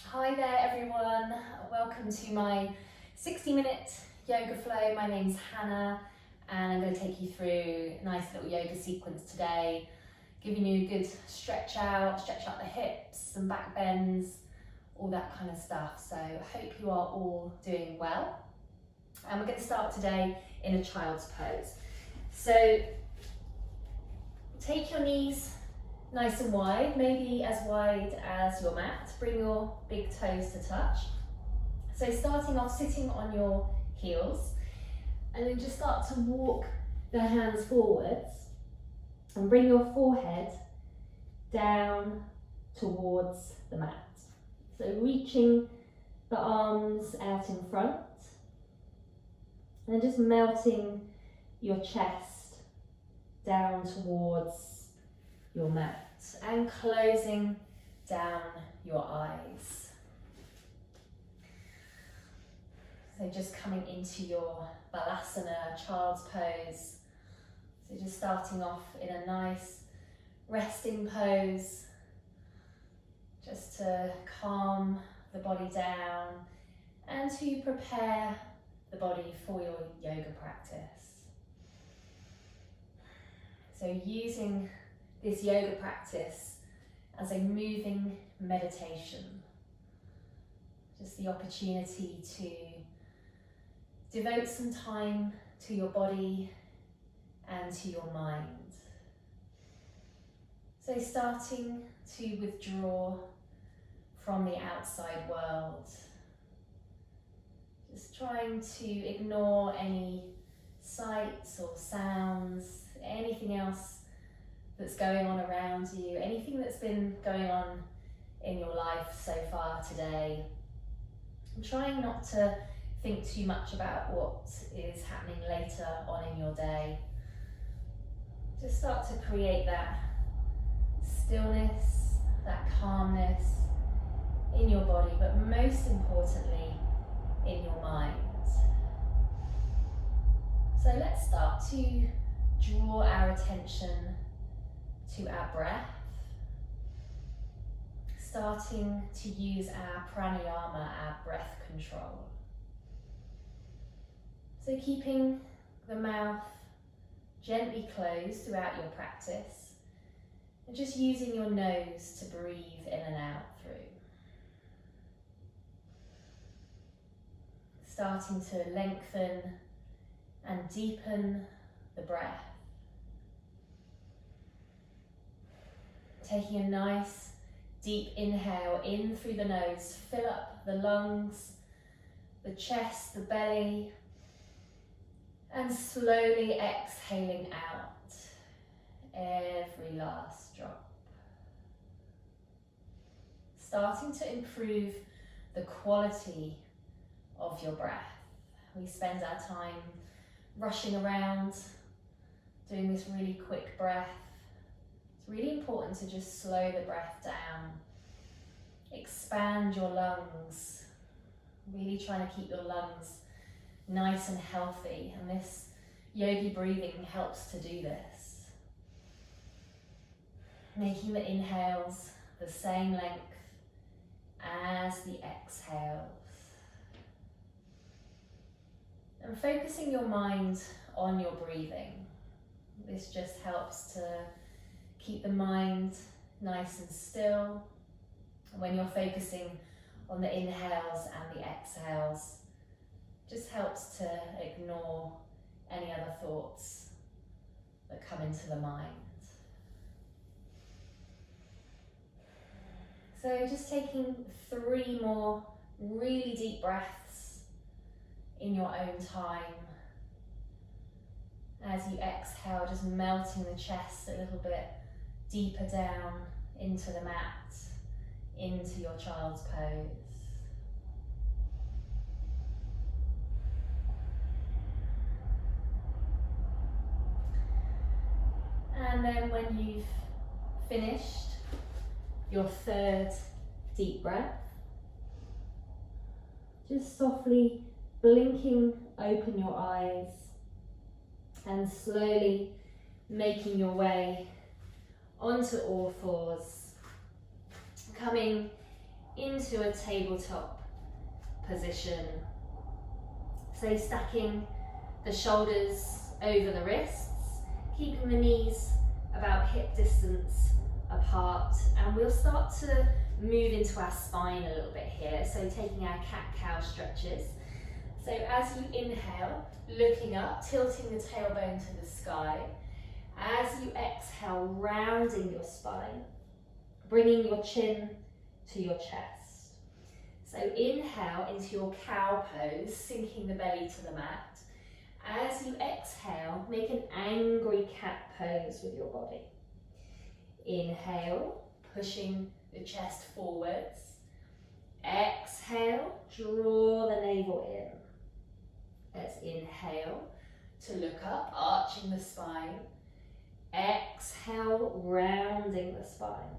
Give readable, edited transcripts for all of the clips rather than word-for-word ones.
Hi there everyone, welcome to my 60-minute yoga flow. My name's Hannah and I'm going to take you through a nice little yoga sequence today, giving you a good stretch out the hips and back bends, all that kind of stuff. So I hope you are all doing well. And we're going to start today in a child's pose. So take your knees nice and wide, maybe as wide as your mat. Bring your big toes to touch. So starting off sitting on your heels, and then just start to walk the hands forwards and bring your forehead down towards the mat. So reaching the arms out in front and just melting your chest down towards your mat and closing down your eyes. So just coming into your Balasana, child's pose. So just starting off in a nice resting pose, just to calm the body down and to prepare the body for your yoga practice. So using this yoga practice as a moving meditation, just the opportunity to devote some time to your body and to your mind. So starting to withdraw from the outside world, just trying to ignore any sights or sounds, anything else that's going on around you, anything that's been going on in your life so far today. I'm trying not to think too much about what is happening later on in your day. Just start to create that stillness, that calmness in your body, but most importantly in your mind. So let's start to draw our attention to our breath, starting to use our pranayama, our breath control. So keeping the mouth gently closed throughout your practice and just using your nose to breathe in and out through. Starting to lengthen and deepen the breath. Taking a nice deep inhale in through the nose, fill up the lungs, the chest, the belly, and slowly exhaling out every last drop. Starting to improve the quality of your breath. We spend our time rushing around, doing this really quick breath. It's really important to just slow the breath down, expand your lungs, really trying to keep your lungs nice and healthy, and this yogi breathing helps to do this. Making the inhales the same length as the exhales. And focusing your mind on your breathing. This just helps to keep the mind nice and still. And when you're focusing on the inhales and the exhales, just helps to ignore any other thoughts that come into the mind. So just taking 3 more really deep breaths in your own time. As you exhale, just melting the chest a little bit deeper down into the mat, into your child's pose. And then when you've finished your 3rd deep breath, just softly blinking open your eyes and slowly making your way onto all fours, coming into a tabletop position. So stacking the shoulders over the wrists, keeping the knees about hip distance apart, and we'll start to move into our spine a little bit here, so taking our cat-cow stretches. So as you inhale, looking up, tilting the tailbone to the sky. As you exhale, rounding your spine, bringing your chin to your chest. So inhale into your cow pose, sinking the belly to the mat. As you exhale, make an angry cat pose with your body. Inhale, pushing the chest forwards. Exhale, draw the navel in. Let's inhale to look up, arching the spine. Exhale, rounding the spine.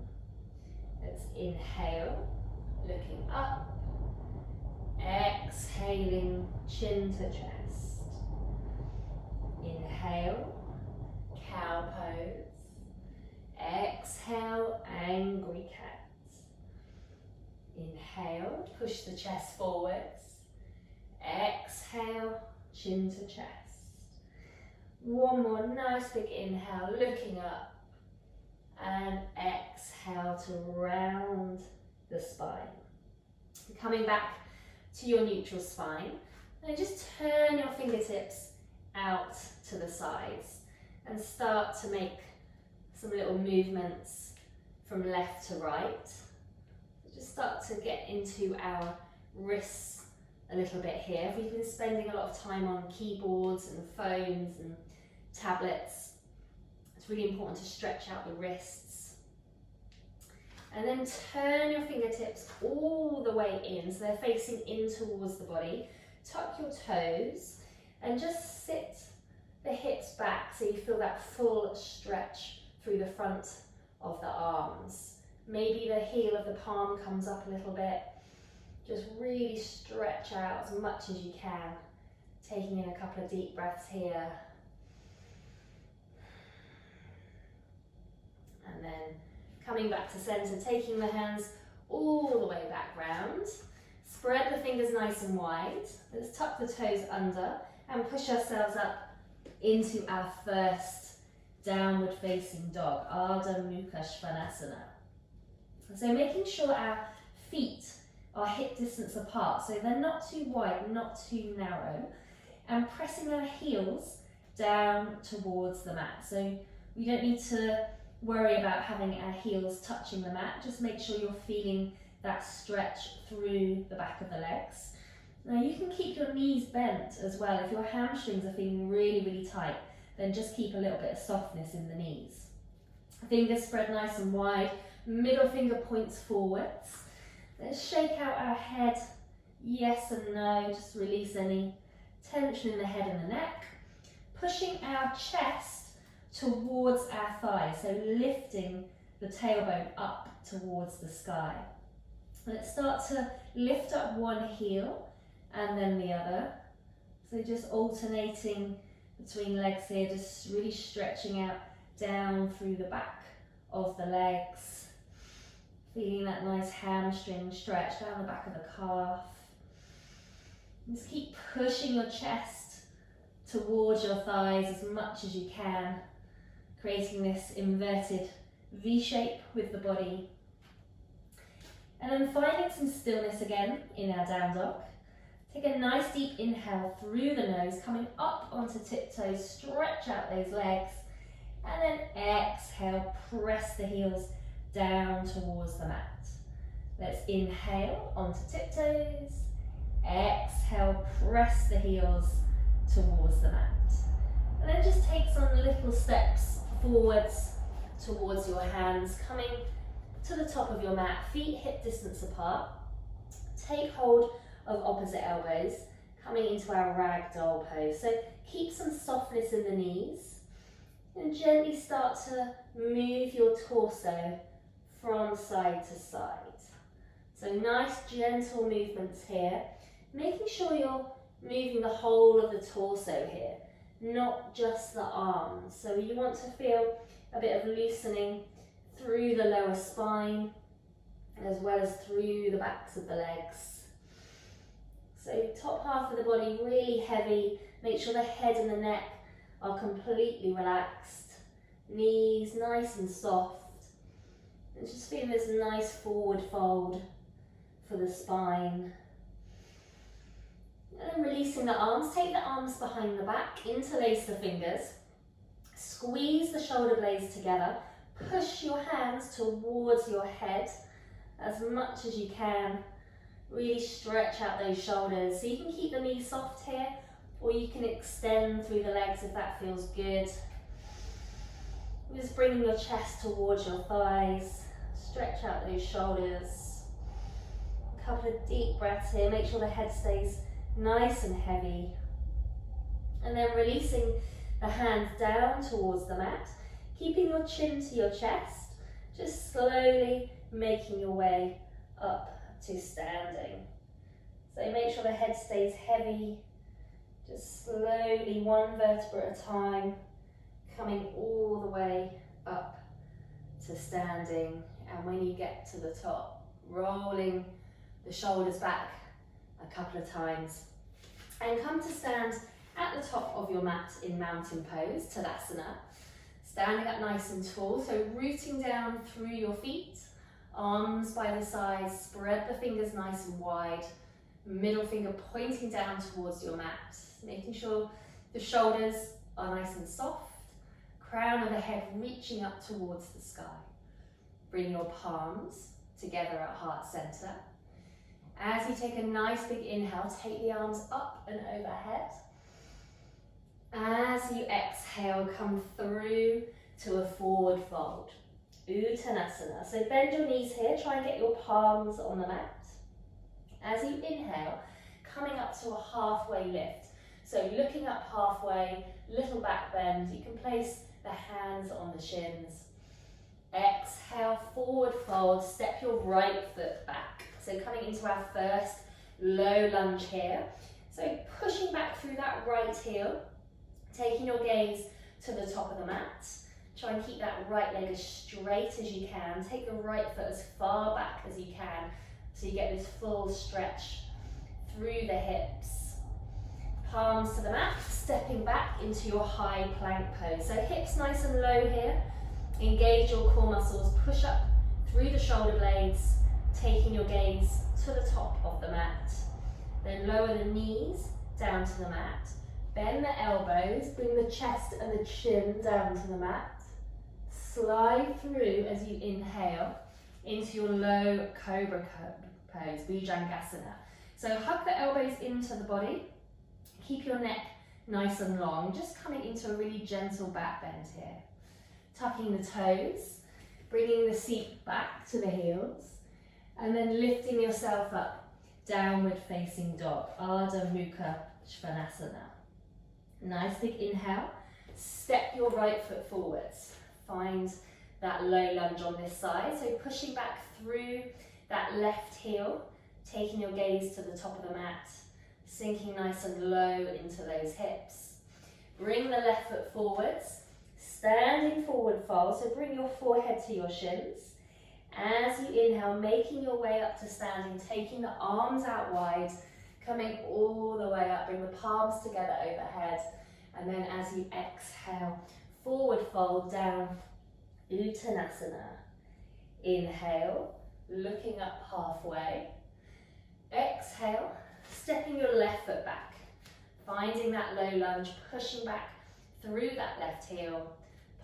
Let's inhale, looking up. Exhaling, chin to chest. Inhale, cow pose. Exhale, angry cat. Inhale, push the chest forwards. Exhale, chin to chest. One more nice big inhale, looking up. And exhale to round the spine. Coming back to your neutral spine. And just turn your fingertips out to the sides and start to make some little movements from left to right. Just start to get into our wrists a little bit here. If we've been spending a lot of time on keyboards and phones and tablets, it's really important to stretch out the wrists. And then turn your fingertips all the way in, so they're facing in towards the body. Tuck your toes and just sit the hips back so you feel that full stretch through the front of the arms. Maybe the heel of the palm comes up a little bit. Just really stretch out as much as you can. Taking in a couple of deep breaths here. And then coming back to center, taking the hands all the way back round. Spread the fingers nice and wide. Let's tuck the toes under and push ourselves up into our first downward facing dog, Ardha Mukha Svanasana. So making sure our feet are hip distance apart, so they're not too wide, not too narrow, and pressing our heels down towards the mat. So we don't need to worry about having our heels touching the mat, just make sure you're feeling that stretch through the back of the legs. Now you can keep your knees bent as well. If your hamstrings are feeling really, really tight, then just keep a little bit of softness in the knees. Fingers spread nice and wide, middle finger points forwards. Let's shake out our head, yes and no, just release any tension in the head and the neck. Pushing our chest towards our thighs, so lifting the tailbone up towards the sky. Let's start to lift up one heel and then the other. So just alternating between legs here, just really stretching out down through the back of the legs. Feeling that nice hamstring stretch down the back of the calf. Just keep pushing your chest towards your thighs as much as you can, creating this inverted V shape with the body. And then finding some stillness again in our down dog. Take a nice deep inhale through the nose, coming up onto tiptoes, stretch out those legs, and then exhale, press the heels down towards the mat. Let's inhale onto tiptoes, exhale, press the heels towards the mat. And then just take some little steps forwards towards your hands, coming to the top of your mat, feet hip distance apart. Take hold of opposite elbows, coming into our ragdoll pose. So keep some softness in the knees and gently start to move your torso from side to side. So nice gentle movements here, making sure you're moving the whole of the torso here, not just the arms. So you want to feel a bit of loosening through the lower spine, as well as through the backs of the legs. So top half of the body really heavy. Make sure the head and the neck are completely relaxed. Knees nice and soft. And just feeling this nice forward fold for the spine. And then releasing the arms. Take the arms behind the back, interlace the fingers. Squeeze the shoulder blades together. Push your hands towards your head as much as you can. Really stretch out those shoulders. So you can keep the knees soft here, or you can extend through the legs if that feels good. Just bringing your chest towards your thighs. Stretch out those shoulders. A couple of deep breaths here. Make sure the head stays nice and heavy. And then releasing the hands down towards the mat. Keeping your chin to your chest. Just slowly making your way up to standing. So make sure the head stays heavy. Just slowly, one vertebra at a time, coming all the way up to standing. And when you get to the top, rolling the shoulders back a couple of times. And come to stand at the top of your mat in mountain pose, Tadasana. Standing up nice and tall, so rooting down through your feet, arms by the sides, spread the fingers nice and wide, middle finger pointing down towards your mat, making sure the shoulders are nice and soft, crown of the head reaching up towards the sky. Bring your palms together at heart center. As you take a nice big inhale, take the arms up and overhead. As you exhale, come through to a forward fold. Uttanasana. So bend your knees here, try and get your palms on the mat. As you inhale, coming up to a halfway lift. So looking up halfway, little back bend. You can place the hands on the shins. Exhale, forward fold, step your right foot back. So coming into our first low lunge here. So pushing back through that right heel, taking your gaze to the top of the mat. Try and keep that right leg as straight as you can. Take the right foot as far back as you can so you get this full stretch through the hips. Palms to the mat, stepping back into your high plank pose. So hips nice and low here. Engage your core muscles, push up through the shoulder blades, taking your gaze to the top of the mat. Then lower the knees down to the mat. Bend the elbows, bring the chest and the chin down to the mat. Slide through as you inhale into your low cobra pose, Bhujangasana. So hug the elbows into the body. Keep your neck nice and long, just coming into a really gentle back bend here. Tucking the toes, bringing the seat back to the heels, and then lifting yourself up, downward facing dog, Ardha Mukha Svanasana. Nice big inhale, step your right foot forwards. Find that low lunge on this side, so pushing back through that left heel, taking your gaze to the top of the mat, sinking nice and low into those hips. Bring the left foot forwards, standing forward fold, so bring your forehead to your shins. As you inhale, making your way up to standing, taking the arms out wide, coming all the way up, bring the palms together overhead, and then as you exhale, forward fold down, Uttanasana. Inhale, looking up halfway. Exhale, stepping your left foot back, finding that low lunge, pushing back through that left heel,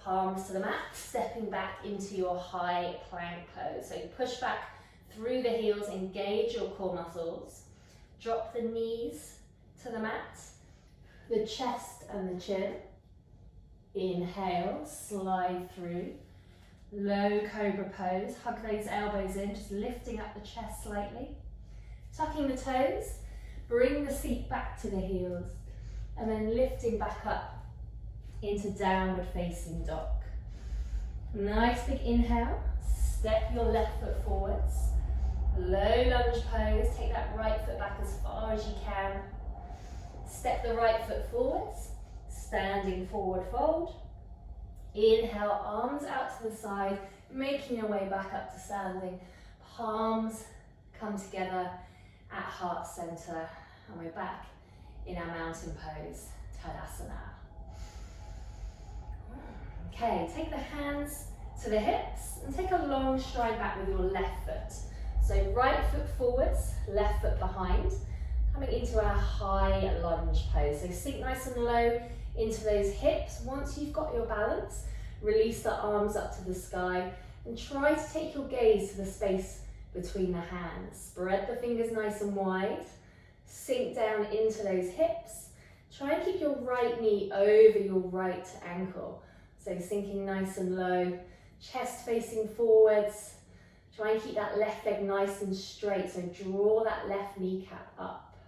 palms to the mat, stepping back into your high plank pose. So push back through the heels, engage your core muscles, drop the knees to the mat, the chest and the chin. Inhale, slide through, low cobra pose, hug those elbows in, just lifting up the chest slightly, tucking the toes, bring the seat back to the heels, and then lifting back up into downward facing dog. Nice big inhale, step your left foot forwards, low lunge pose, take that right foot back as far as you can, step the right foot forwards, standing forward fold. Inhale, arms out to the side, making your way back up to standing. Palms come together at heart center, and we're back in our mountain pose, Tadasana. Okay, take the hands to the hips and take a long stride back with your left foot. So right foot forwards, left foot behind, coming into our high lunge pose. So sink nice and low into those hips. Once you've got your balance, release the arms up to the sky and try to take your gaze to the space between the hands. Spread the fingers nice and wide, sink down into those hips. Try and keep your right knee over your right ankle. So sinking nice and low, chest facing forwards. Try and keep that left leg nice and straight, so draw that left kneecap up.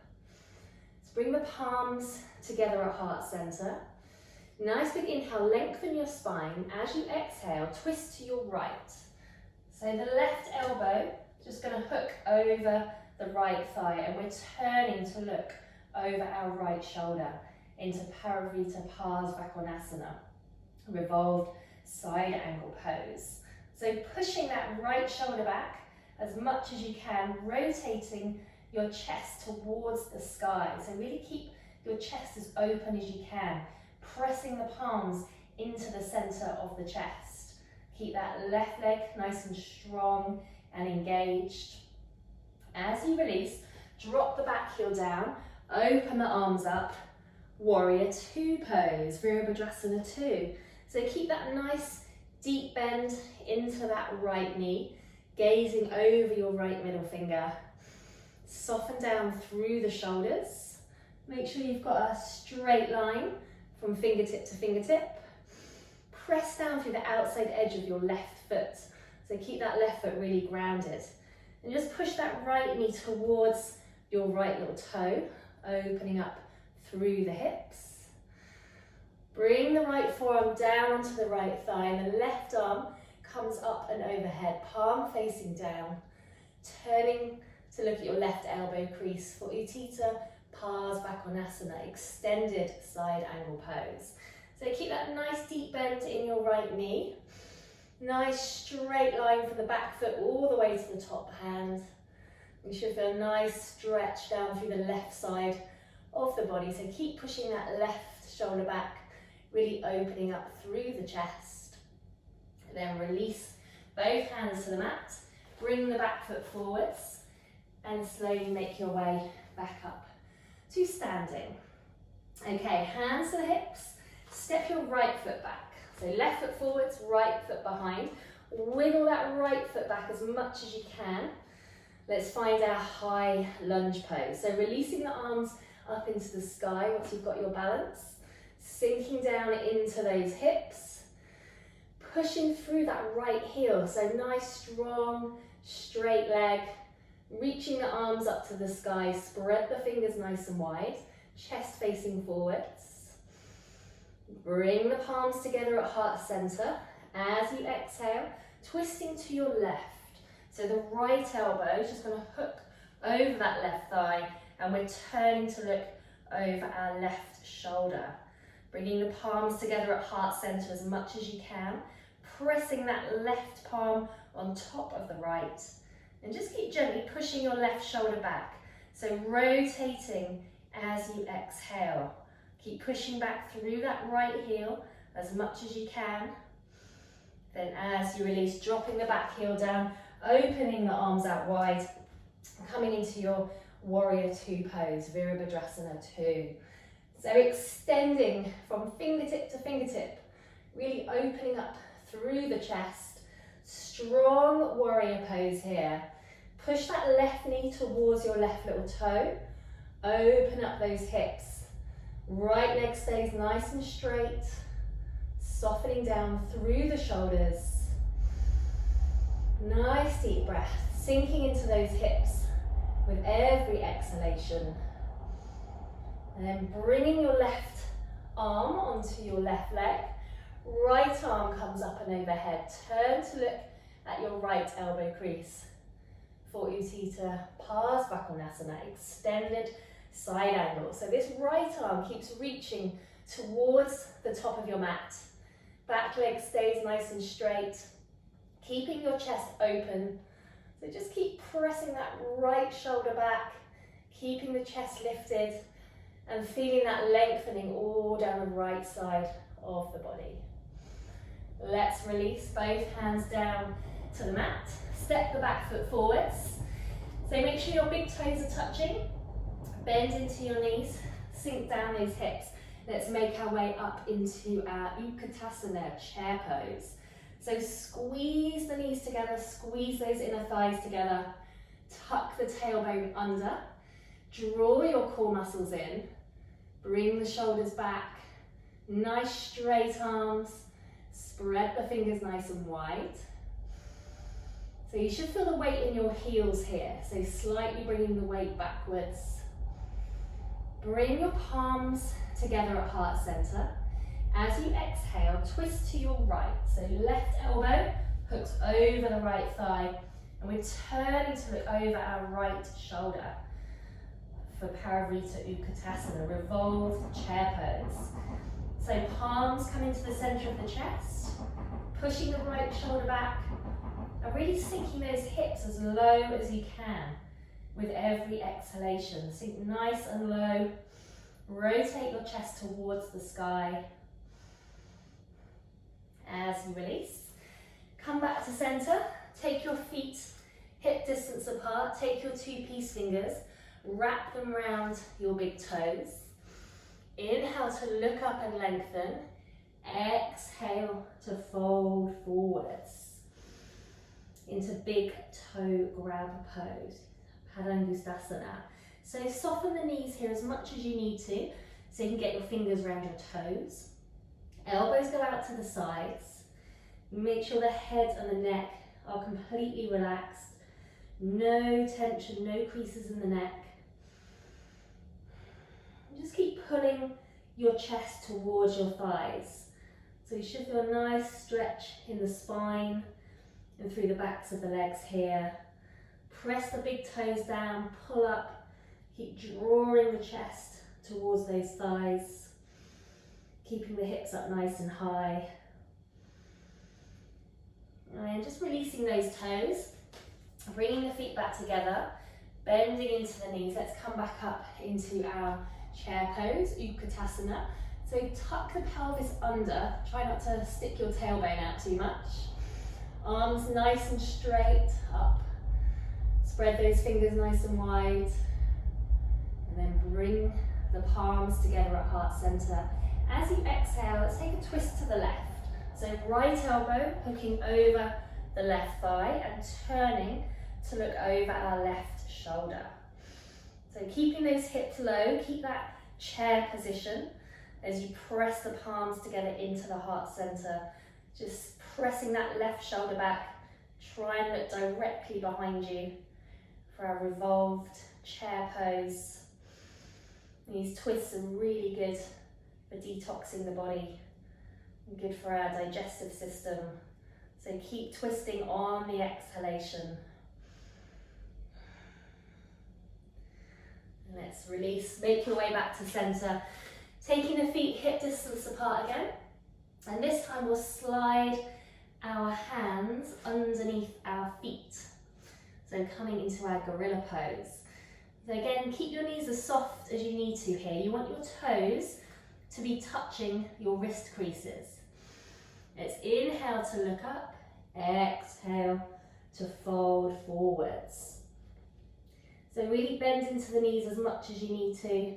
So bring the palms together at heart center. Nice big inhale, lengthen your spine. As you exhale, twist to your right. So the left elbow just going to hook over the right thigh, and we're turning to look over our right shoulder into Parivrtta Parsvakonasana, revolved side angle pose. So pushing that right shoulder back as much as you can, rotating your chest towards the sky. So really keep your chest as open as you can, pressing the palms into the center of the chest. Keep that left leg nice and strong and engaged. As you release, drop the back heel down, open the arms up, warrior two pose, Virabhadrasana 2. So keep that nice deep bend into that right knee, gazing over your right middle finger. Soften down through the shoulders. Make sure you've got a straight line from fingertip to fingertip. Press down through the outside edge of your left foot. So keep that left foot really grounded. And just push that right knee towards your right little toe, opening up through the hips. Bring the right forearm down onto the right thigh, and the left arm comes up and overhead, palm facing down. Turning to look at your left elbow crease for Utthita Parsvakonasana, extended side angle pose. So keep that nice deep bend in your right knee. Nice straight line from the back foot all the way to the top hand. You should feel a nice stretch down through the left side of the body. So keep pushing that left shoulder back, really opening up through the chest. Then release both hands to the mat. Bring the back foot forwards and slowly make your way back up to standing. Okay, hands to the hips. Step your right foot back. So left foot forwards, right foot behind. Wiggle that right foot back as much as you can. Let's find our high lunge pose. So releasing the arms up into the sky once you've got your balance. Sinking down into those hips. Pushing through that right heel. So nice, strong, straight leg. Reaching the arms up to the sky. Spread the fingers nice and wide. Chest facing forwards. Bring the palms together at heart center. As you exhale, twisting to your left. So the right elbow is just going to hook over that left thigh, and we're turning to look over our left shoulder. Bringing the palms together at heart center as much as you can. Pressing that left palm on top of the right. And just keep gently pushing your left shoulder back. So rotating as you exhale. Keep pushing back through that right heel as much as you can. Then as you release, dropping the back heel down, opening the arms out wide, coming into your warrior two pose, Virabhadrasana 2. So extending from fingertip to fingertip, really opening up through the chest. Strong warrior pose here. Push that left knee towards your left little toe. Open up those hips. Right leg stays nice and straight. Softening down through the shoulders. Nice deep breath. Sinking into those hips with every exhalation. And then bringing your left arm onto your left leg. Right arm comes up and overhead. Turn to look at your right elbow crease for Utthita Parsvakonasana, extended side angle. So this right arm keeps reaching towards the top of your mat. Back leg stays nice and straight, keeping your chest open. So just keep pressing that right shoulder back, keeping the chest lifted and feeling that lengthening all down the right side of the body. Let's release both hands down to the mat. Step the back foot forwards. So make sure your big toes are touching. Bend into your knees, sink down those hips. Let's make our way up into our Utkatasana, chair pose. So squeeze the knees together, squeeze those inner thighs together, tuck the tailbone under, draw your core muscles in, bring the shoulders back, nice straight arms, spread the fingers nice and wide. So you should feel the weight in your heels here, so slightly bringing the weight backwards. Bring your palms together at heart center. As you exhale, twist to your right. So left elbow hooks over the right thigh, and we're turning to look over our right shoulder for Parivrtta Utkatasana, revolved chair pose. So palms come into the center of the chest, pushing the right shoulder back, and really sinking those hips as low as you can with every exhalation. Sink nice and low. Rotate your chest towards the sky. As you release, come back to center. Take your feet hip distance apart. Take your two peace fingers. Wrap them around your big toes. Inhale to look up and lengthen. Exhale to fold forwards into big toe grab pose, Padangusthasana. So soften the knees here as much as you need to, so you can get your fingers around your toes. Elbows go out to the sides. Make sure the head and the neck are completely relaxed. No tension, no creases in the neck. Just keep pulling your chest towards your thighs. So you should feel a nice stretch in the spine and through the backs of the legs here. Press the big toes down, pull up, keep drawing the chest towards those thighs, keeping the hips up nice and high. And just releasing those toes, bringing the feet back together, bending into the knees. Let's come back up into our chair pose, Utkatasana. So tuck the pelvis under, try not to stick your tailbone out too much. Arms nice and straight up. Spread those fingers nice and wide. And then bring the palms together at heart center. As you exhale, let's take a twist to the left. So right elbow hooking over the left thigh and turning to look over our left shoulder. So keeping those hips low, keep that chair position as you press the palms together into the heart center. Just pressing that left shoulder back. Try and look directly behind you for our revolved chair pose. These twists are really good for detoxing the body and good for our digestive system. So keep twisting on the exhalation. And let's release, make your way back to center. Taking the feet hip distance apart again. And this time we'll slide our hands underneath our feet. So coming into our gorilla pose. So again, keep your knees as soft as you need to here. You want your toes to be touching your wrist creases. Let's inhale to look up, exhale to fold forwards. So really bend into the knees as much as you need to.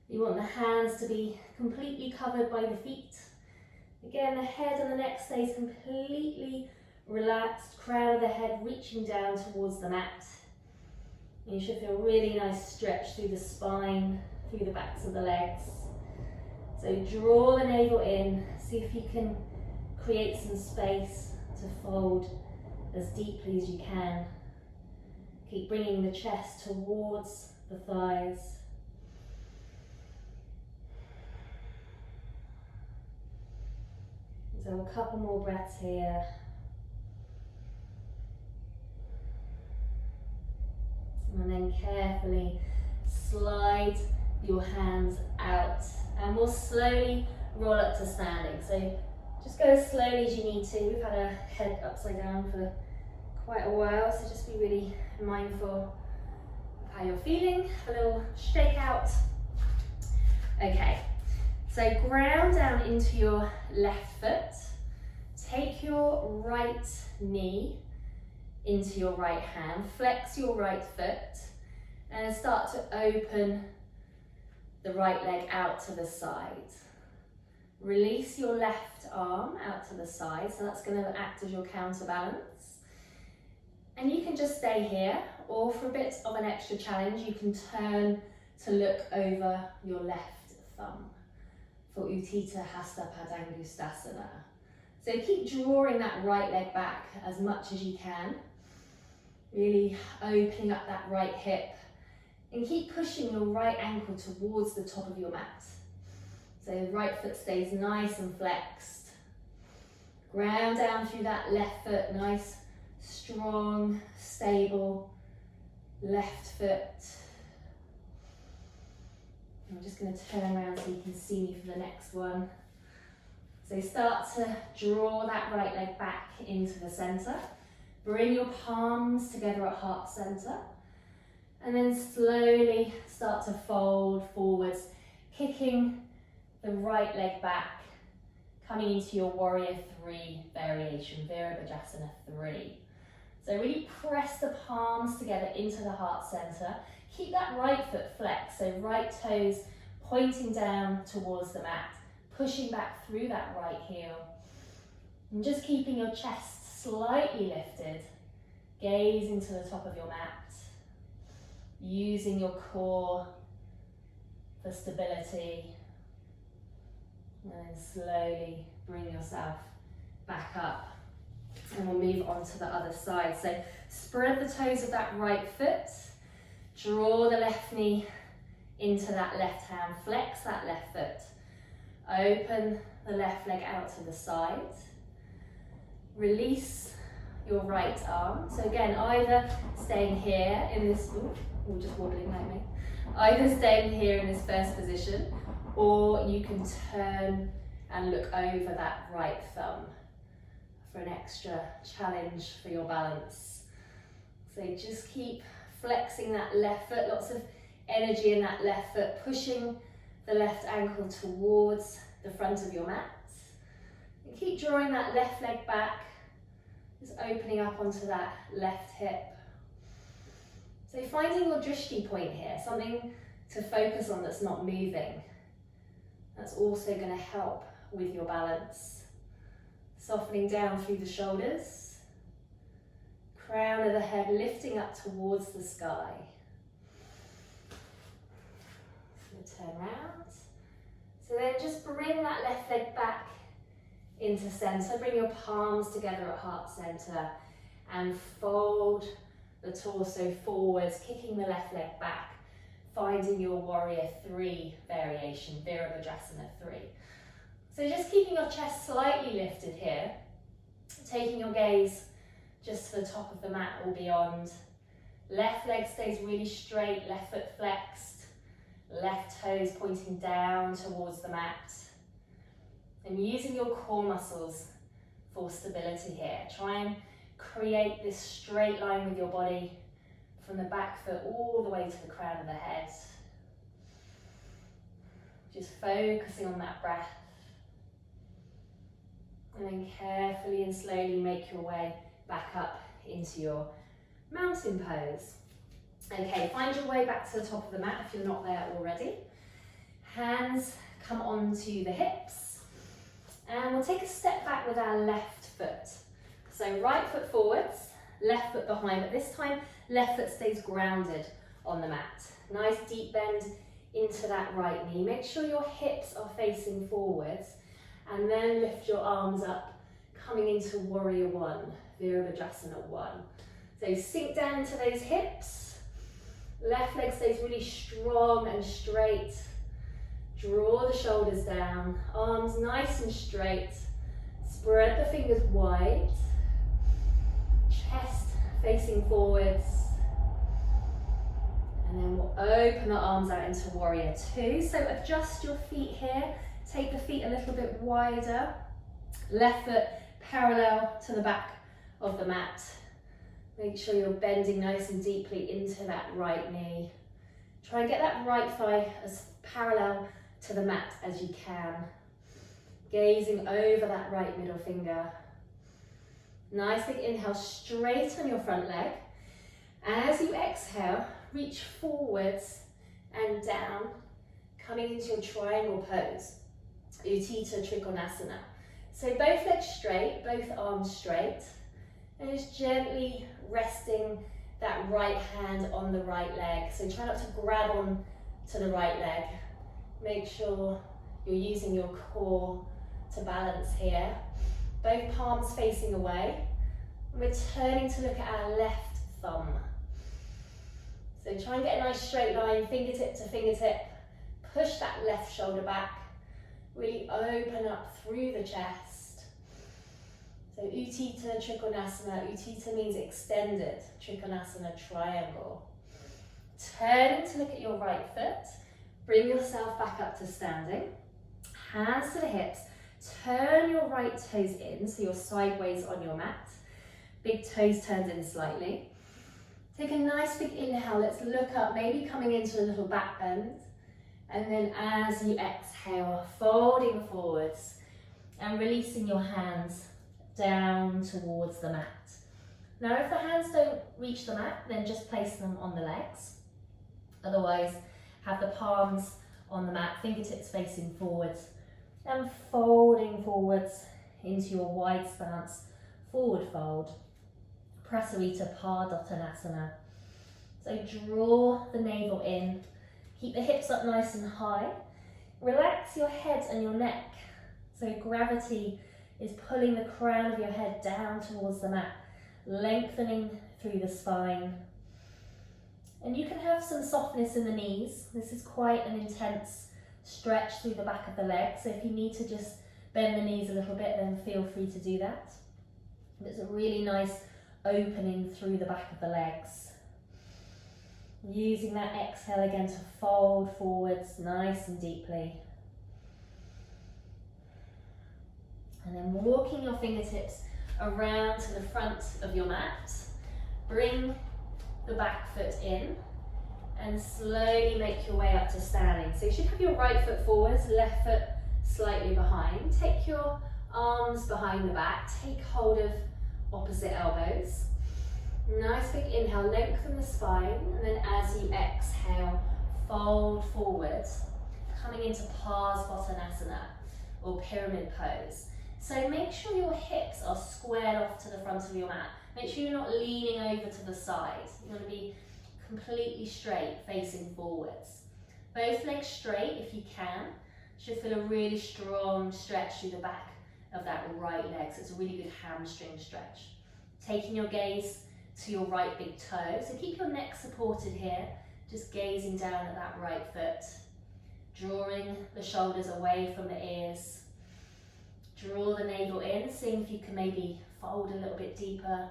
You want the hands to be completely covered by the feet. Again, the head and the neck stays completely relaxed, crown of the head reaching down towards the mat. You should feel a really nice stretch through the spine, through the backs of the legs. So draw the navel in, see if you can create some space to fold as deeply as you can. Keep bringing the chest towards the thighs. So a couple more breaths here. And then carefully slide your hands out. And we'll slowly roll up to standing. So just go as slowly as you need to. We've had our head upside down for quite a while, so just be really mindful of how you're feeling. A little shake out. Okay, so ground down into your left foot. Take your right knee into your right hand, flex your right foot, and start to open the right leg out to the side. Release your left arm out to the side, so that's going to act as your counterbalance. And you can just stay here, or for a bit of an extra challenge, you can turn to look over your left thumb for Utthita Hasta Padangusthasana. So keep drawing that right leg back as much as you can, really opening up that right hip, and keep pushing your right ankle towards the top of your mat. So the right foot stays nice and flexed. Ground down through that left foot, nice, strong, stable left foot. I'm just going to turn around so you can see me for the next one. So start to draw that right leg back into the centre. Bring your palms together at heart centre. And then slowly start to fold forwards, kicking the right leg back, coming into your warrior 3 variation, Virabhadrasana 3. So really press the palms together into the heart center. Keep that right foot flexed, so right toes pointing down towards the mat, pushing back through that right heel. And just keeping your chest slightly lifted, gaze into the top of your mat, using your core for stability. And then slowly bring yourself back up. And we'll move on to the other side. So spread the toes of that right foot. Draw the left knee into that left hand. Flex that left foot. Open the left leg out to the side. Release your right arm. So again, either staying here in this, or just wobbling like me. Either staying here in this first position, or you can turn and look over that right thumb for an extra challenge for your balance. So just keep flexing that left foot, lots of energy in that left foot, pushing the left ankle towards the front of your mat. And keep drawing that left leg back, just opening up onto that left hip. So finding your drishti point here, something to focus on that's not moving. That's also going to help with your balance. Softening down through the shoulders. Crown of the head lifting up towards the sky. So turn around. So then just bring that left leg back into center. Bring your palms together at heart center and fold the torso forwards, kicking the left leg back. Finding your warrior 3 variation, Virabhadrasana 3. So just keeping your chest slightly lifted here, taking your gaze just to the top of the mat or beyond. Left leg stays really straight, left foot flexed, left toes pointing down towards the mat. And using your core muscles for stability here. Try and create this straight line with your body from the back foot all the way to the crown of the head. Just focusing on that breath. And then carefully and slowly make your way back up into your mountain pose. Okay, find your way back to the top of the mat if you're not there already. Hands come onto the hips. And we'll take a step back with our left foot. So right foot forwards, left foot behind, but this time left foot stays grounded on the mat. Nice deep bend into that right knee. Make sure your hips are facing forwards and then lift your arms up, coming into warrior 1, Virabhadrasana 1. So sink down into those hips. Left leg stays really strong and straight. Draw the shoulders down, arms nice and straight. Spread the fingers wide. Chest facing forwards. And then we'll open the arms out into warrior 2. So adjust your feet here. Take the feet a little bit wider. Left foot parallel to the back of the mat. Make sure you're bending nice and deeply into that right knee. Try and get that right thigh as parallel to the mat as you can. Gazing over that right middle finger. Nice big inhale, straighten your front leg. As you exhale, reach forwards and down, coming into your triangle pose, Utthita Trikonasana. So both legs straight, both arms straight, and just gently resting that right hand on the right leg. So try not to grab on to the right leg. Make sure you're using your core to balance here. Both palms facing away. And we're turning to look at our left thumb. So try and get a nice straight line, fingertip to fingertip. Push that left shoulder back. Really open up through the chest. So Utthita Trikonasana. Utthita means extended. Trikonasana, triangle. Turn to look at your right foot. Bring yourself back up to standing. Hands to the hips. Turn your right toes in so you're sideways on your mat. Big toes turned in slightly. Take a nice big inhale. Let's look up, maybe coming into a little back bend. And then as you exhale, folding forwards and releasing your hands down towards the mat. Now, if the hands don't reach the mat, then just place them on the legs. Otherwise, have the palms on the mat, fingertips facing forwards, and folding forwards into your wide stance, forward fold. Prasarita Padottanasana. So draw the navel in, keep the hips up nice and high. Relax your head and your neck. So gravity is pulling the crown of your head down towards the mat, lengthening through the spine. And you can have some softness in the knees. This is quite an intense stretch through the back of the leg. So if you need to just bend the knees a little bit, then feel free to do that. It's a really nice opening through the back of the legs. Using that exhale again to fold forwards nice and deeply. And then walking your fingertips around to the front of your mat. Bring the back foot in and slowly make your way up to standing. So you should have your right foot forwards, left foot slightly behind. Take your arms behind the back, take hold of opposite elbows. Nice big inhale, lengthen the spine, and then as you exhale, fold forward, coming into Parsvottanasana or pyramid pose. So make sure your hips are squared off to the front of your mat. Make sure you're not leaning over to the side. You want to be completely straight, facing forwards. Both legs straight if you can. Should feel a really strong stretch through the back of that right leg. So it's a really good hamstring stretch. Taking your gaze to your right big toe. So keep your neck supported here, just gazing down at that right foot. Drawing the shoulders away from the ears. Draw the navel in, seeing if you can maybe fold a little bit deeper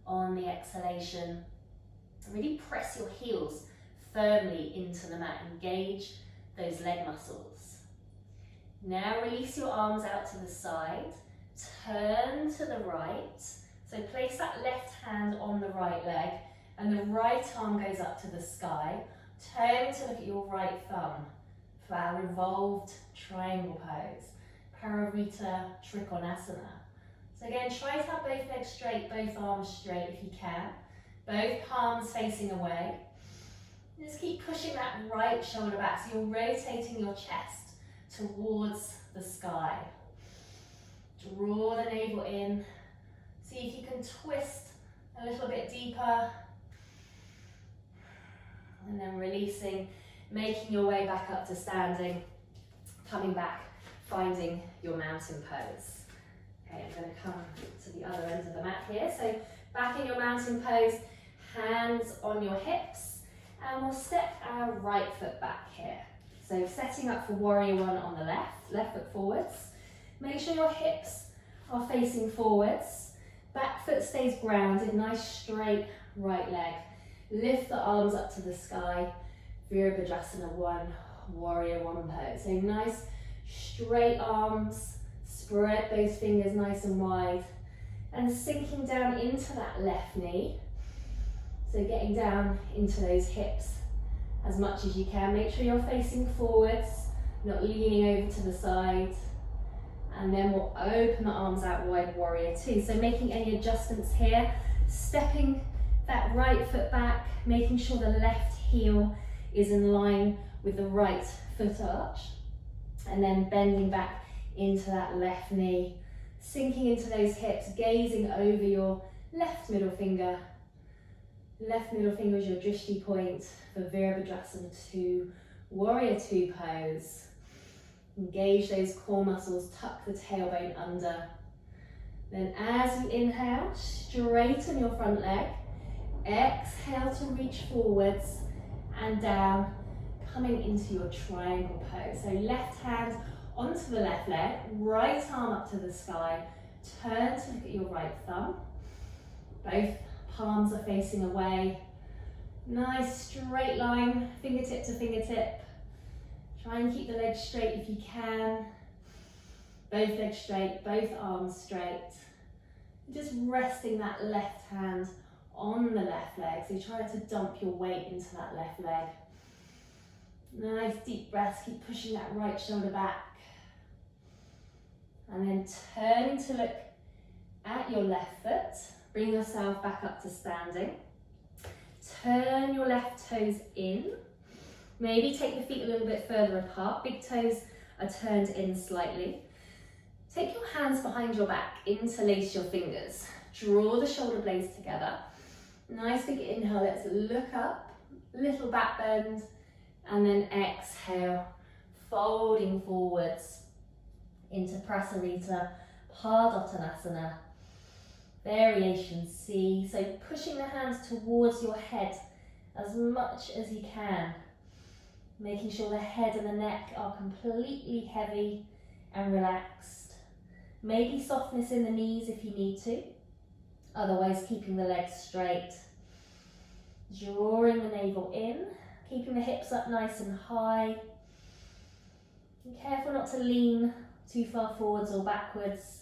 on the exhalation. Really press your heels firmly into the mat, engage those leg muscles. Now release your arms out to the side, turn to the right. So place that left hand on the right leg and the right arm goes up to the sky. Turn to look at your right thumb for our revolved triangle pose. Pararita Trikonasana. So again, try to have both legs straight, both arms straight if you can. Both palms facing away. Just keep pushing that right shoulder back so you're rotating your chest towards the sky. Draw the navel in. See if you can twist a little bit deeper. And then releasing, making your way back up to standing, coming back, finding your mountain pose. Okay, I'm going to come to the other end of the mat here. So back in your mountain pose, hands on your hips, and we'll step our right foot back here. So setting up for warrior one on the left foot forwards. Make sure your hips are facing forwards. Back foot stays grounded, nice straight right leg. Lift the arms up to the sky. Virabhadrasana 1, warrior one pose. So nice straight arms, spread those fingers nice and wide, and sinking down into that left knee. So getting down into those hips as much as you can. Make sure you're facing forwards, not leaning over to the side. And then we'll open the arms out wide, warrior two. So making any adjustments here, stepping that right foot back, making sure the left heel is in line with the right foot arch. And then bending back into that left knee, sinking into those hips, gazing over your left middle finger. Left middle finger is your drishti point for Virabhadrasana 2, warrior two pose. Engage those core muscles, tuck the tailbone under. Then as you inhale, straighten your front leg. Exhale to reach forwards and down, coming into your triangle pose. So left hand onto the left leg, right arm up to the sky. Turn to look at your right thumb. Both palms are facing away. Nice straight line, fingertip to fingertip. Try and keep the legs straight if you can. Both legs straight, both arms straight. Just resting that left hand on the left leg. So you try to dump your weight into that left leg. Nice deep breaths, keep pushing that right shoulder back. And then turning to look at your left foot. Bring yourself back up to standing. Turn your left toes in. Maybe take the feet a little bit further apart. Big toes are turned in slightly. Take your hands behind your back, interlace your fingers. Draw the shoulder blades together. Nice big inhale, let's look up, little back bend, and then exhale, folding forwards into Prasarita Padottanasana. Variation C, so pushing the hands towards your head as much as you can. Making sure the head and the neck are completely heavy and relaxed. Maybe softness in the knees if you need to. Otherwise, keeping the legs straight. Drawing the navel in, keeping the hips up nice and high. Be careful not to lean too far forwards or backwards.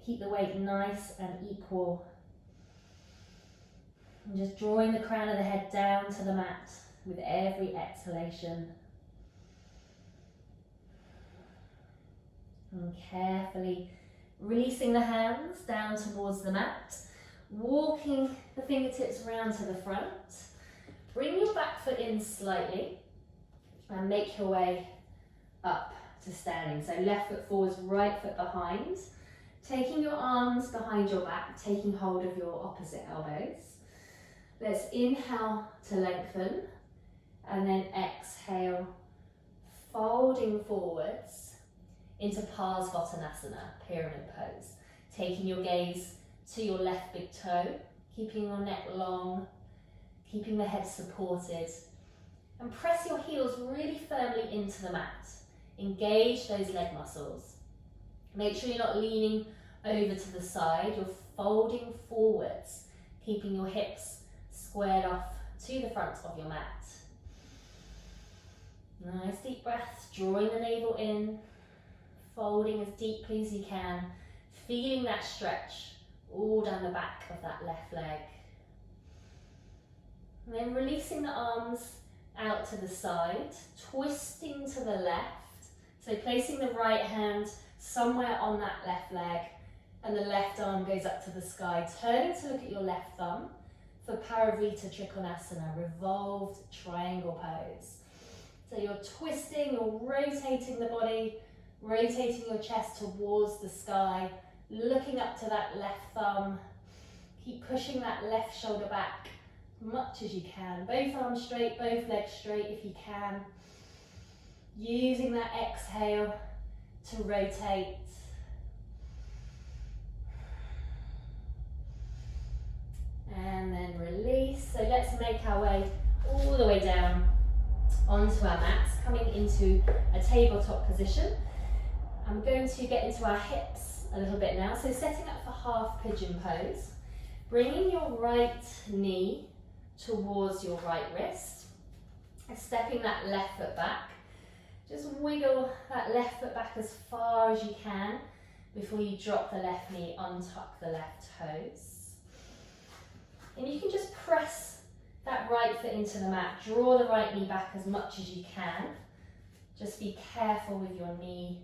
Keep the weight nice and equal. And just drawing the crown of the head down to the mat with every exhalation. And carefully releasing the hands down towards the mat, walking the fingertips round to the front. Bring your back foot in slightly and make your way up to standing. So left foot forwards, right foot behind. Taking your arms behind your back, taking hold of your opposite elbows. Let's inhale to lengthen and then exhale, folding forwards into Parsvottanasana, pyramid pose. Taking your gaze to your left big toe, keeping your neck long, keeping the head supported. And press your heels really firmly into the mat. Engage those leg muscles. Make sure you're not leaning over to the side, you're folding forwards, keeping your hips squared off to the front of your mat. Nice deep breaths, drawing the navel in, folding as deeply as you can, feeling that stretch all down the back of that left leg. And then releasing the arms out to the side, twisting to the left. So placing the right hand somewhere on that left leg and the left arm goes up to the sky. Turning to look at your left thumb for Parivrtta Trikonasana, revolved triangle pose. So you're twisting, you're rotating the body, rotating your chest towards the sky, looking up to that left thumb. Keep pushing that left shoulder back as much as you can. Both arms straight, both legs straight if you can. Using that exhale to rotate. And then release. So let's make our way all the way down onto our mats, coming into a tabletop position. I'm going to get into our hips a little bit now. So setting up for half pigeon pose. Bringing your right knee towards your right wrist. And stepping that left foot back. Just wiggle that left foot back as far as you can before you drop the left knee, untuck the left toes. And you can just press that right foot into the mat. Draw the right knee back as much as you can. Just be careful with your knee.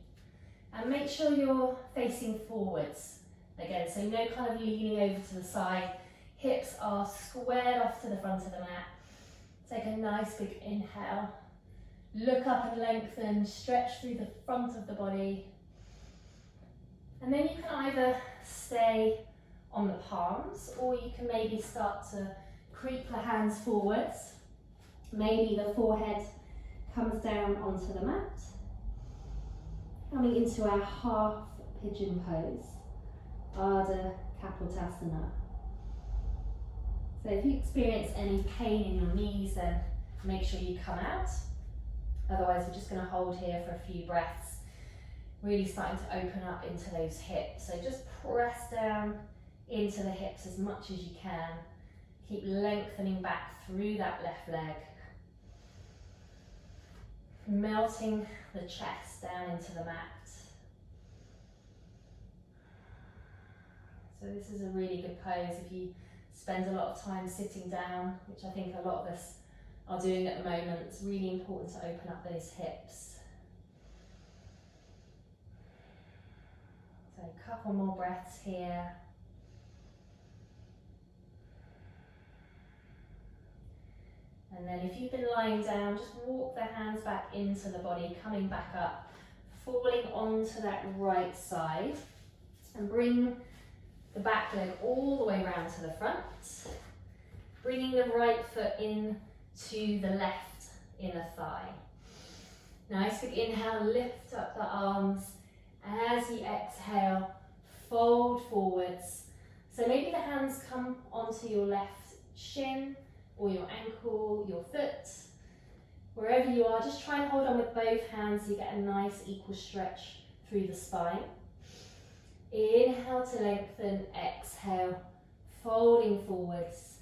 And make sure you're facing forwards. Again, so no kind of leaning over to the side. Hips are squared off to the front of the mat. Take a nice big inhale. Look up and lengthen, stretch through the front of the body. And then you can either stay on the palms, or you can maybe start to creep the hands forwards. Maybe the forehead comes down onto the mat. Coming into our half pigeon pose, Ardha Kapotasana. So if you experience any pain in your knees, then make sure you come out. Otherwise, we're just going to hold here for a few breaths. Really starting to open up into those hips. So just press down into the hips as much as you can. Keep lengthening back through that left leg. Melting the chest down into the mat. So this is a really good pose if you spend a lot of time sitting down, which I think a lot of us are doing at the moment. It's really important to open up those hips. So a couple more breaths here. And then if you've been lying down, just walk the hands back into the body, coming back up, falling onto that right side, and bring the back leg all the way around to the front, bringing the right foot in to the left inner thigh. Nice big inhale, lift up the arms. As you exhale, fold forwards. So maybe the hands come onto your left shin, or your ankle, your foot, wherever you are. Just try and hold on with both hands so you get a nice equal stretch through the spine. Inhale to lengthen, exhale, folding forwards,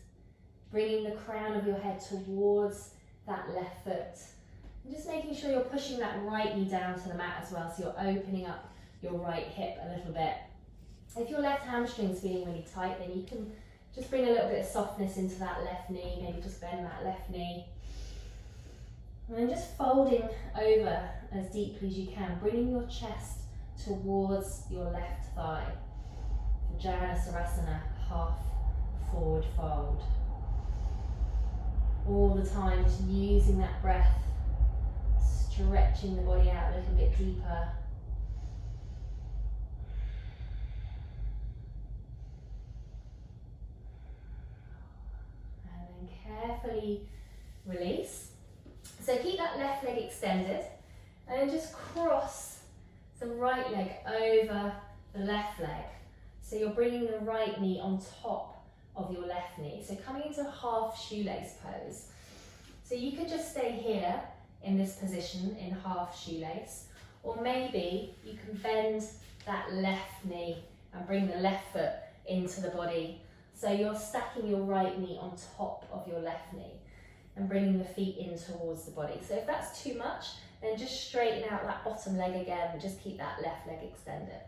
bringing the crown of your head towards that left foot. And just making sure you're pushing that right knee down to the mat as well, so you're opening up your right hip a little bit. If your left hamstring's feeling really tight, then you can just bring a little bit of softness into that left knee, maybe just bend that left knee. And then just folding over as deeply as you can, bringing your chest towards your left thigh. Vinyasa, half forward fold. All the time, just using that breath, stretching the body out a little bit deeper. Carefully release. So keep that left leg extended and then just cross the right leg over the left leg. So you're bringing the right knee on top of your left knee. So coming into half shoelace pose. So you could just stay here in this position in half shoelace, or maybe you can bend that left knee and bring the left foot into the body. So you're stacking your right knee on top of your left knee and bringing the feet in towards the body. So if that's too much, then just straighten out that bottom leg again and just keep that left leg extended.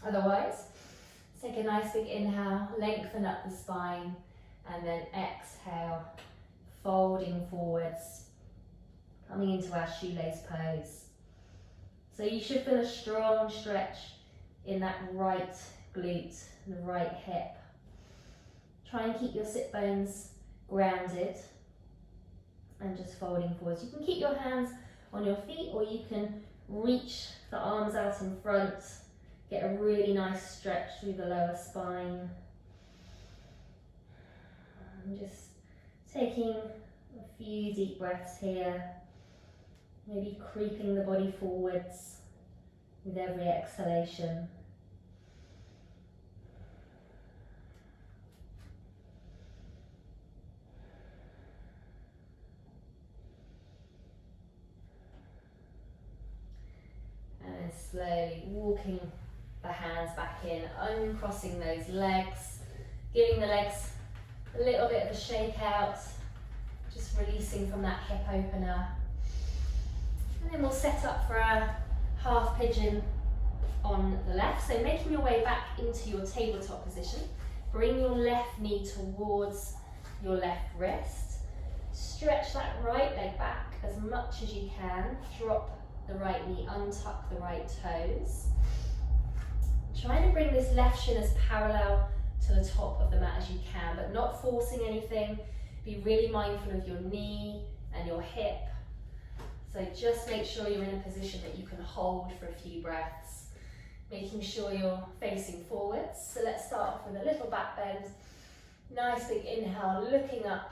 Otherwise, take a nice big inhale, lengthen up the spine, and then exhale, folding forwards, coming into our shoelace pose. So you should feel a strong stretch in that right glute, the right hip. Try and keep your sit bones grounded and just folding forwards. You can keep your hands on your feet, or you can reach the arms out in front, get a really nice stretch through the lower spine. And just taking a few deep breaths here, maybe creeping the body forwards with every exhalation. Slowly walking the hands back in, uncrossing those legs, giving the legs a little bit of a shake out, just releasing from that hip opener. And then we'll set up for our half pigeon on the left. So making your way back into your tabletop position, bring your left knee towards your left wrist. Stretch that right leg back as much as you can. Drop the right knee, untuck the right toes. Trying to bring this left shin as parallel to the top of the mat as you can, but not forcing anything. Be really mindful of your knee and your hip. So just make sure you're in a position that you can hold for a few breaths, making sure you're facing forwards. So let's start off with a little back bend. Nice big inhale, looking up,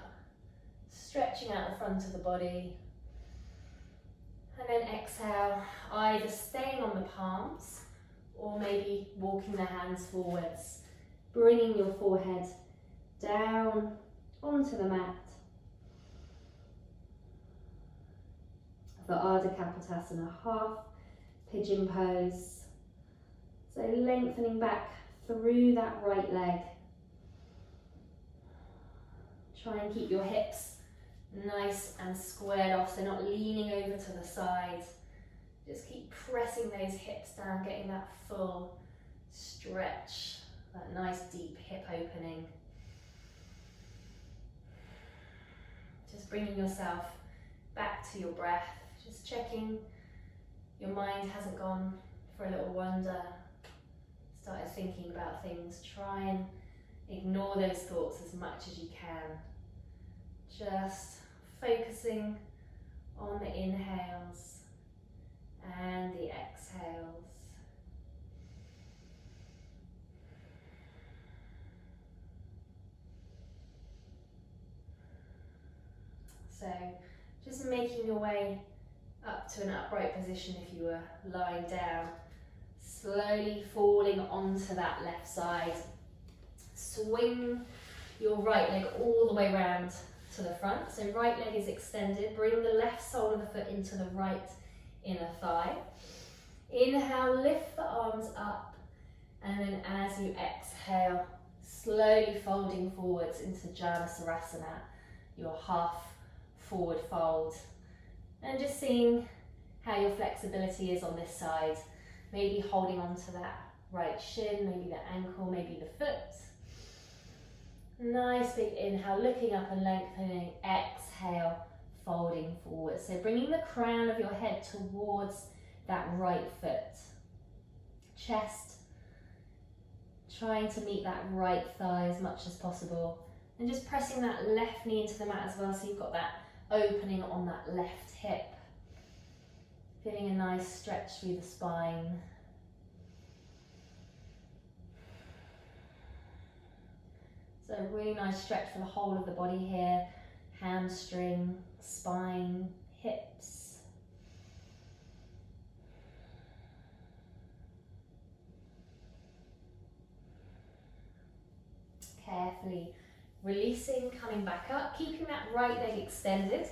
stretching out the front of the body. And then exhale, either staying on the palms or maybe walking the hands forwards, bringing your forehead down onto the mat. For Ardha Kapotasana, half pigeon pose. So lengthening back through that right leg. Try and keep your hips nice and squared off, so not leaning over to the side. Just keep pressing those hips down, getting that full stretch, that nice deep hip opening. Just bringing yourself back to your breath, just checking your mind hasn't gone for a little wander, started thinking about things. Try and ignore those thoughts as much as you can. Just focusing on the inhales and the exhales. So just making your way up to an upright position if you were lying down. Slowly falling onto that left side. Swing your right leg all the way around to the front. So right leg is extended. Bring the left sole of the foot into the right inner thigh. Inhale, lift the arms up. And then as you exhale, slowly folding forwards into Janasarasana, your half forward fold. And just seeing how your flexibility is on this side. Maybe holding on to that right shin, maybe the ankle, maybe the foot. Nice big inhale, looking up and lengthening. Exhale, folding forward. So bringing the crown of your head towards that right foot. Chest, trying to meet that right thigh as much as possible. And just pressing that left knee into the mat as well, so you've got that opening on that left hip. Feeling a nice stretch through the spine. So a really nice stretch for the whole of the body here. Hamstring, spine, hips. Carefully releasing, coming back up, keeping that right leg extended,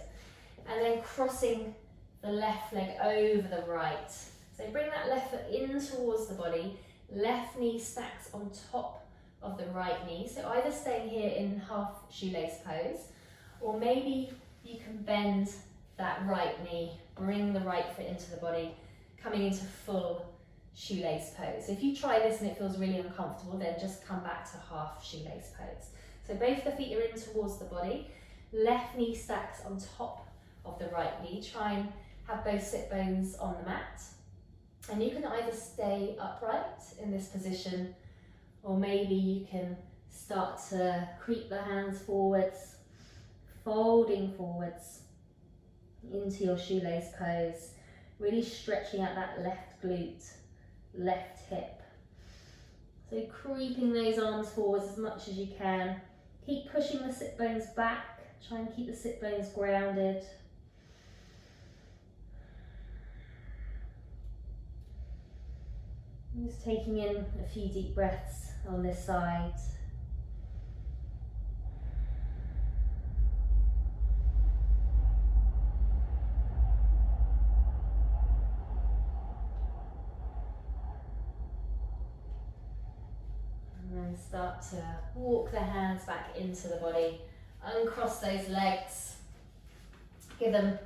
and then crossing the left leg over the right. So bring that left foot in towards the body, left knee stacks on top of the right knee. So either staying here in half shoelace pose, or maybe you can bend that right knee, bring the right foot into the body, coming into full shoelace pose. So if you try this and it feels really uncomfortable, then just come back to half shoelace pose. So both the feet are in towards the body, left knee stacks on top of the right knee. Try and have both sit bones on the mat. And you can either stay upright in this position, or maybe you can start to creep the hands forwards, folding forwards into your shoelace pose, really stretching out that left glute, left hip. So creeping those arms forwards as much as you can. Keep pushing the sit bones back, try and keep the sit bones grounded. Just taking in a few deep breaths on this side. And then start to walk the hands back into the body. Uncross those legs. Give them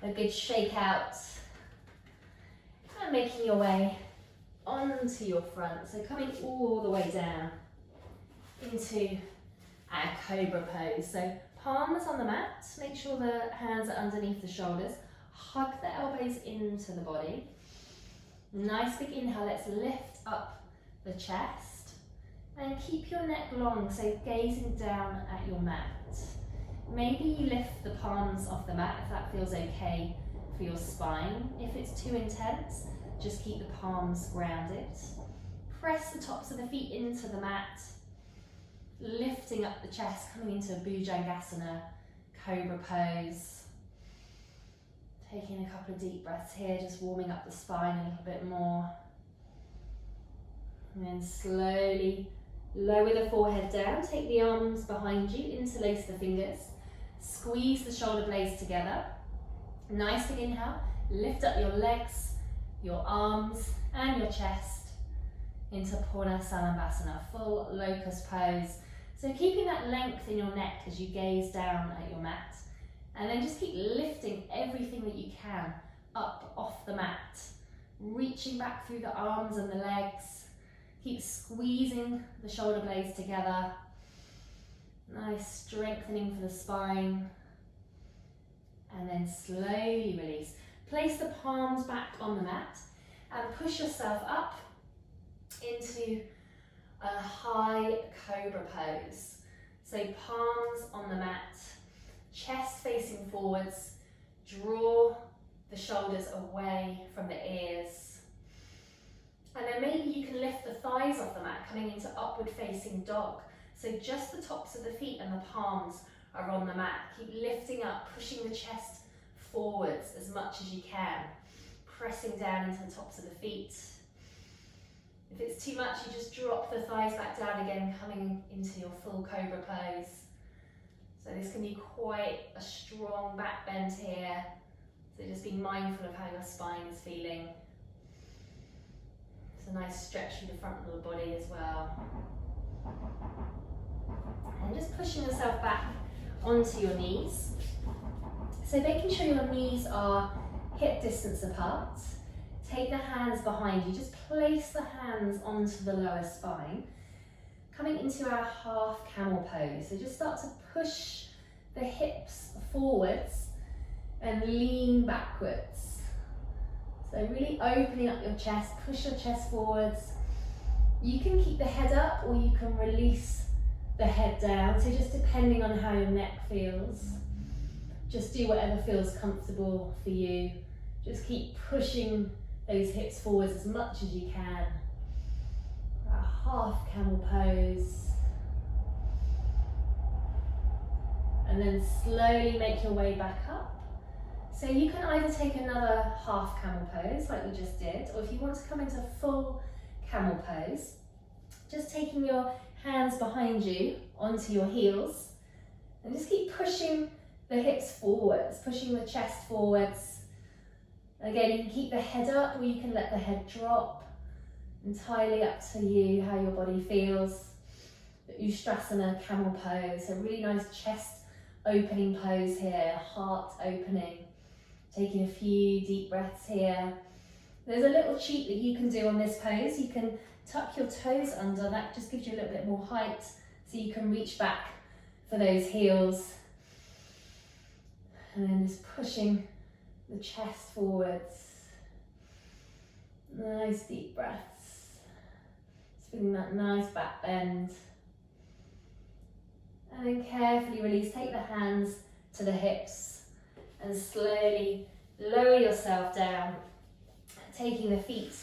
a good shake out. And making your way onto your front, so coming all the way down into our cobra pose. So palms on the mat, make sure the hands are underneath the shoulders, hug the elbows into the body. Nice big inhale, let's lift up the chest and keep your neck long, so gazing down at your mat. Maybe you lift the palms off the mat if that feels okay for your spine. If it's too intense, just keep the palms grounded. Press the tops of the feet into the mat, lifting up the chest, coming into Bhujangasana, cobra pose. Taking a couple of deep breaths here, just warming up the spine a little bit more. And then slowly lower the forehead down, take the arms behind you, interlace the fingers, squeeze the shoulder blades together. Nice big inhale, lift up your legs, your arms and your chest into Purna Salamvasana, full locust pose. So keeping that length in your neck as you gaze down at your mat. And then just keep lifting everything that you can up off the mat. Reaching back through the arms and the legs. Keep squeezing the shoulder blades together. Nice strengthening for the spine. And then slowly release. Place the palms back on the mat and push yourself up into a high cobra pose. So palms on the mat, chest facing forwards, draw the shoulders away from the ears. And then maybe you can lift the thighs off the mat, coming into upward facing dog. So just the tops of the feet and the palms are on the mat. Keep lifting up, pushing the chest forwards as much as you can, pressing down into the tops of the feet. If it's too much, you just drop the thighs back down again, coming into your full cobra pose. So this can be quite a strong back bend here. So just be mindful of how your spine is feeling. It's a nice stretch through the front of the body as well. And just pushing yourself back onto your knees. So making sure your knees are hip distance apart. Take the hands behind you, just place the hands onto the lower spine. Coming into our half camel pose. So just start to push the hips forwards and lean backwards. So really opening up your chest, push your chest forwards. You can keep the head up or you can release the head down. So just depending on how your neck feels. Just do whatever feels comfortable for you. Just keep pushing those hips forwards as much as you can. A half camel pose. And then slowly make your way back up. So you can either take another half camel pose like we just did, or if you want to come into full camel pose, just taking your hands behind you onto your heels and just keep pushing the hips forwards, pushing the chest forwards. Again, you can keep the head up or you can let the head drop. Entirely up to you how your body feels. The Ustrasana camel pose, a really nice chest opening pose here, heart opening. Taking a few deep breaths here. There's a little cheat that you can do on this pose. You can tuck your toes under, that just gives you a little bit more height so you can reach back for those heels. And then just pushing the chest forwards. Nice deep breaths. Just feeling that nice back bend. And then carefully release, take the hands to the hips and slowly lower yourself down, taking the feet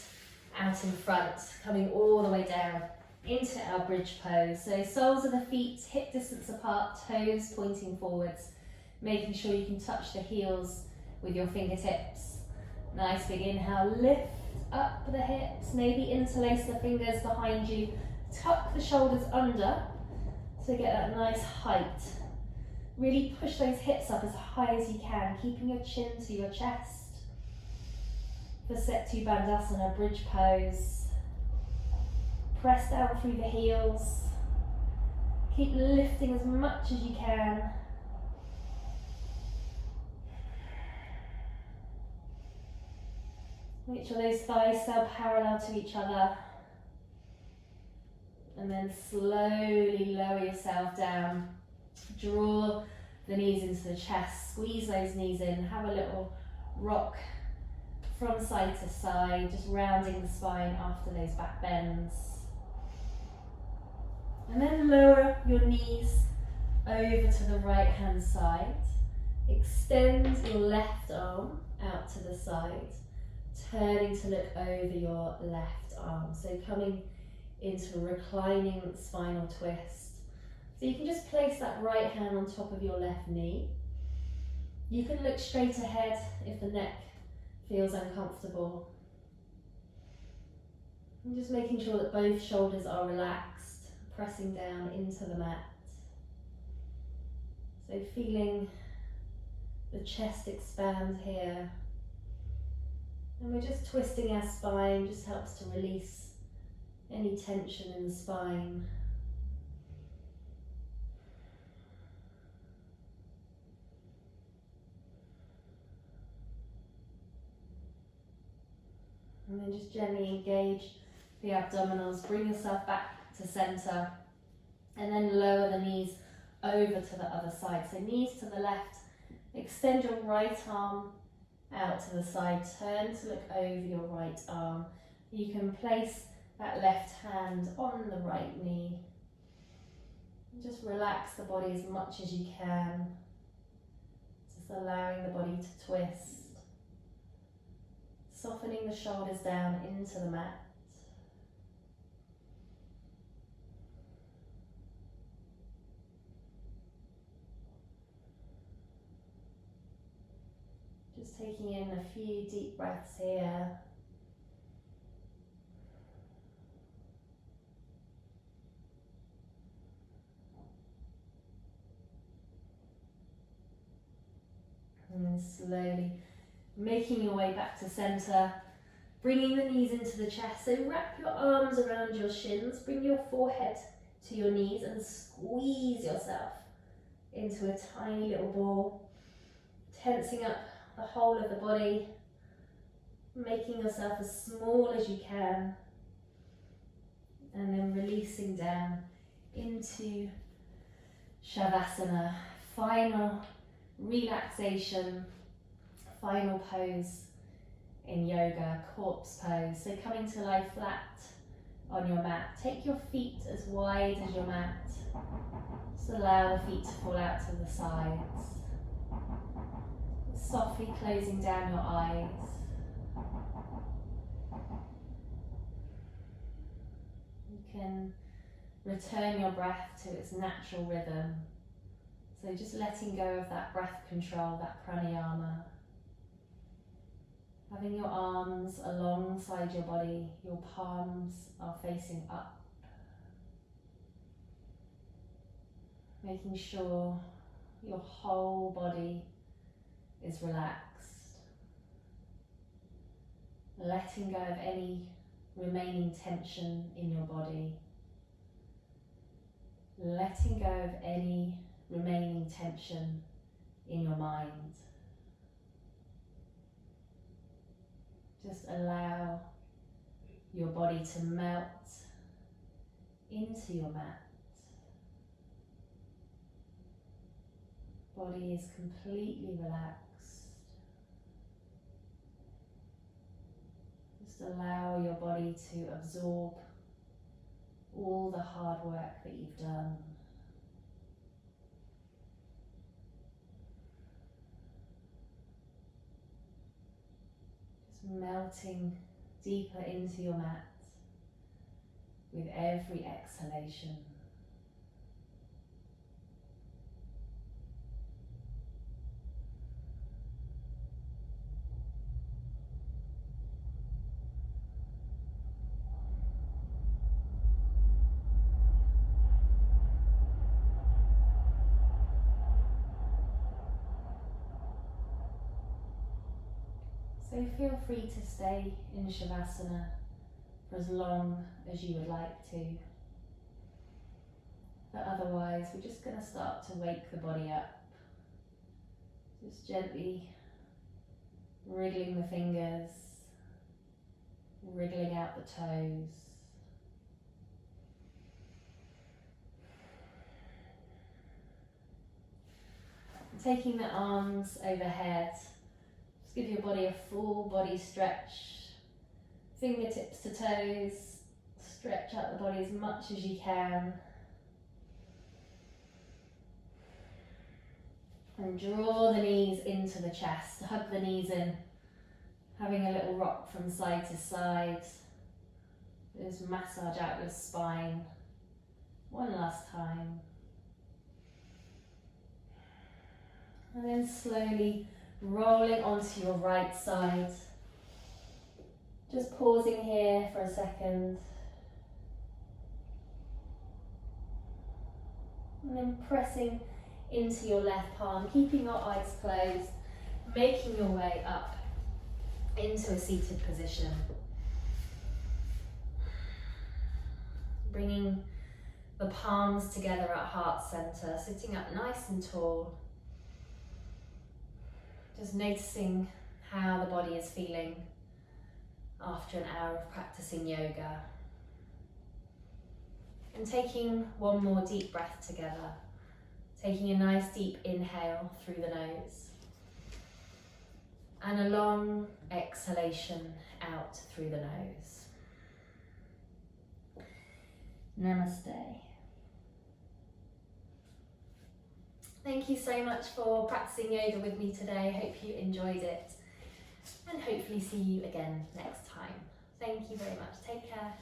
out in front, coming all the way down into our bridge pose. So soles of the feet hip distance apart, toes pointing forwards, making sure you can touch the heels with your fingertips. Nice big inhale, lift up the hips, maybe interlace the fingers behind you, tuck the shoulders under to get that nice height. Really push those hips up as high as you can, keeping your chin to your chest. For Setu Bandhasana, bridge pose. Press down through the heels. Keep lifting as much as you can. Make sure those thighs stay parallel to each other. And then slowly lower yourself down. Draw the knees into the chest, squeeze those knees in, have a little rock from side to side, just rounding the spine after those back bends. And then lower your knees over to the right hand side. Extend your left arm out to the side, turning to look over your left arm. So coming into a reclining spinal twist. So you can just place that right hand on top of your left knee. You can look straight ahead if the neck feels uncomfortable. And just making sure that both shoulders are relaxed, pressing down into the mat. So feeling the chest expand here. And we're just twisting our spine, just helps to release any tension in the spine. And then just gently engage the abdominals, bring yourself back to center, and then lower the knees over to the other side. So knees to the left, extend your right arm out to the side, turn to look over your right arm. You can place that left hand on the right knee. Just relax the body as much as you can. Just allowing the body to twist. Softening the shoulders down into the mat. Just taking in a few deep breaths here. And then slowly making your way back to center, bringing the knees into the chest. So wrap your arms around your shins, bring your forehead to your knees and squeeze yourself into a tiny little ball, tensing up the whole of the body, making yourself as small as you can, and then releasing down into Shavasana. Final relaxation, final pose in yoga, corpse pose. So coming to lie flat on your mat. Take your feet as wide as your mat. Just allow the feet to fall out to the sides. Softly closing down your eyes. You can return your breath to its natural rhythm. So just letting go of that breath control, that pranayama. Having your arms alongside your body, your palms are facing up. Making sure your whole body is relaxed. Letting go of any remaining tension in your body. Letting go of any remaining tension in your mind. Just allow your body to melt into your mat. Body is completely relaxed. Just allow your body to absorb all the hard work that you've done. Melting deeper into your mat with every exhalation. So feel free to stay in Shavasana for as long as you would like to. But otherwise, we're just going to start to wake the body up. Just gently wriggling the fingers, wriggling out the toes. Taking the arms overhead, just give your body a full body stretch. Fingertips to toes, stretch out the body as much as you can. And draw the knees into the chest, hug the knees in, having a little rock from side to side. Just massage out your spine. One last time. And then slowly rolling onto your right side. Just pausing here for a second. And then pressing into your left palm, keeping your eyes closed, making your way up into a seated position. Bringing the palms together at heart center, sitting up nice and tall. Just noticing how the body is feeling after an hour of practicing yoga. And taking one more deep breath together. Taking a nice deep inhale through the nose. And a long exhalation out through the nose. Namaste. Thank you so much for practicing yoga with me today. Hope you enjoyed it. And hopefully see you again next time. Thank you very much. Take care.